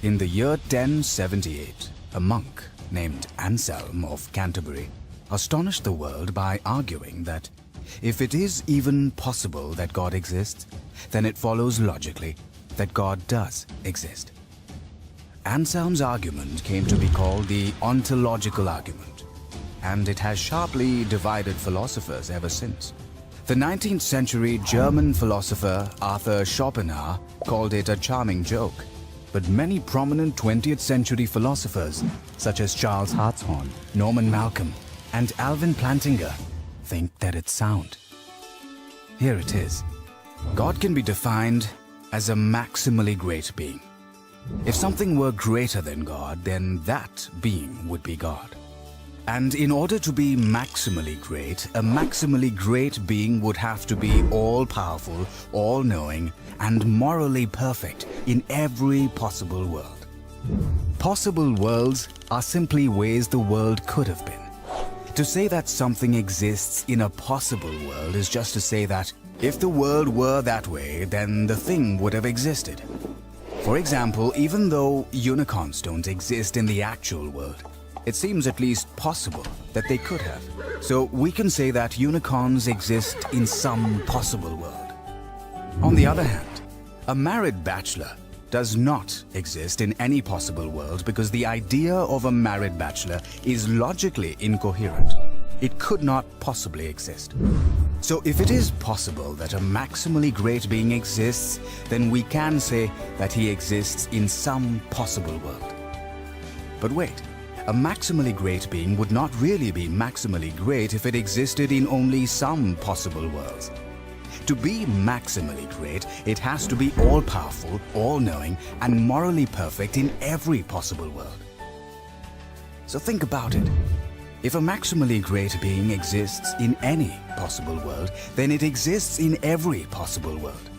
In the year 1078, a monk named Anselm of Canterbury astonished the world by arguing that if it is even possible that God exists, then it follows logically that God does exist. Anselm's argument came to be called the Ontological argument, and it has sharply divided philosophers ever since. The 19th century German philosopher Arthur Schopenhauer called it a charming joke, but many prominent 20th century philosophers such as Charles Hartshorne, Norman Malcolm, and Alvin Plantinga think that it's sound. Here it is. God can be defined as a maximally great being. If something were greater than God, then that being would be God. And in order to be maximally great, a maximally great being would have to be all-powerful, all-knowing, and morally perfect in every possible world. Possible worlds are simply ways the world could have been. To say that something exists in a possible world is just to say that if the world were that way, then the thing would have existed. For example, even though unicorns don't exist in the actual world, it seems at least possible that they could have. So we can say that unicorns exist in some possible world. On the other hand, a married bachelor does not exist in any possible world because the idea of a married bachelor is logically incoherent. It could not possibly exist. So if it is possible that a maximally great being exists, then we can say that he exists in some possible world. But wait, a maximally great being would not really be maximally great if it existed in only some possible worlds. To be maximally great, it has to be all-powerful, all-knowing, and morally perfect in every possible world. So think about it. If a maximally great being exists in any possible world, then it exists in every possible world.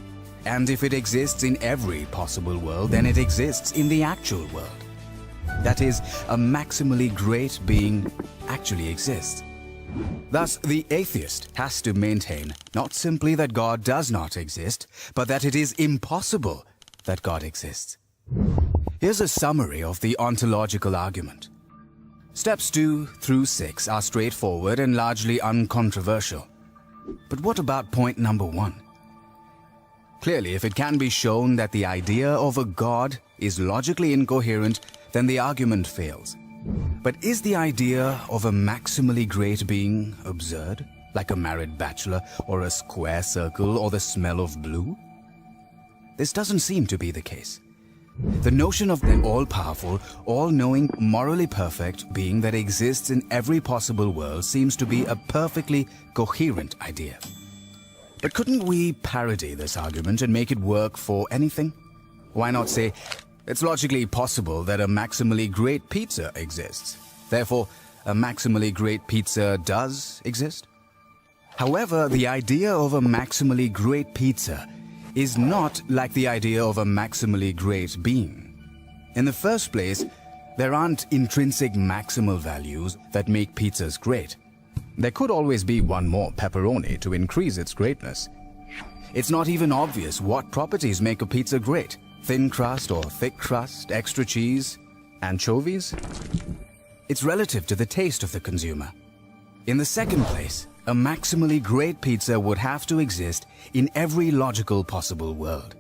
And if it exists in every possible world, then it exists in the actual world. That is, a maximally great being actually exists. Thus, the atheist has to maintain not simply that God does not exist, but that it is impossible that God exists. Here's a summary of the ontological argument. Steps 2 through 6 are straightforward and largely uncontroversial. But what about point number 1? Clearly, if it can be shown that the idea of a God is logically incoherent, then the argument fails. But is the idea of a maximally great being absurd, like a married bachelor or a square circle or the smell of blue? This doesn't seem to be the case. The notion of an all-powerful, all-knowing, morally perfect being that exists in every possible world seems to be a perfectly coherent idea. But couldn't we parody this argument and make it work for anything? Why not say, it's logically possible that a maximally great pizza exists. Therefore, a maximally great pizza does exist? However, the idea of a maximally great pizza is not like the idea of a maximally great being. In the first place, there aren't intrinsic maximal values that make pizzas great. There could always be one more pepperoni to increase its greatness. It's not even obvious what properties make a pizza great. Thin crust or thick crust, extra cheese, anchovies? It's relative to the taste of the consumer. In the second place, a maximally great pizza would have to exist in every logical possible world.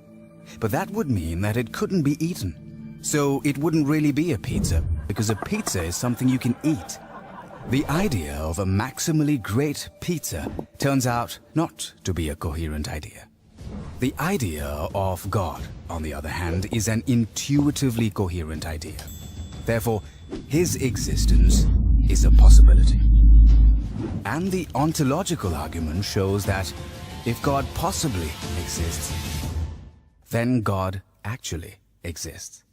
But that would mean that it couldn't be eaten. So it wouldn't really be a pizza, because a pizza is something you can eat. The idea of a maximally great pizza turns out not to be a coherent idea. The idea of God, on the other hand, is an intuitively coherent idea. Therefore, his existence is a possibility. And the ontological argument shows that if God possibly exists, then God actually exists.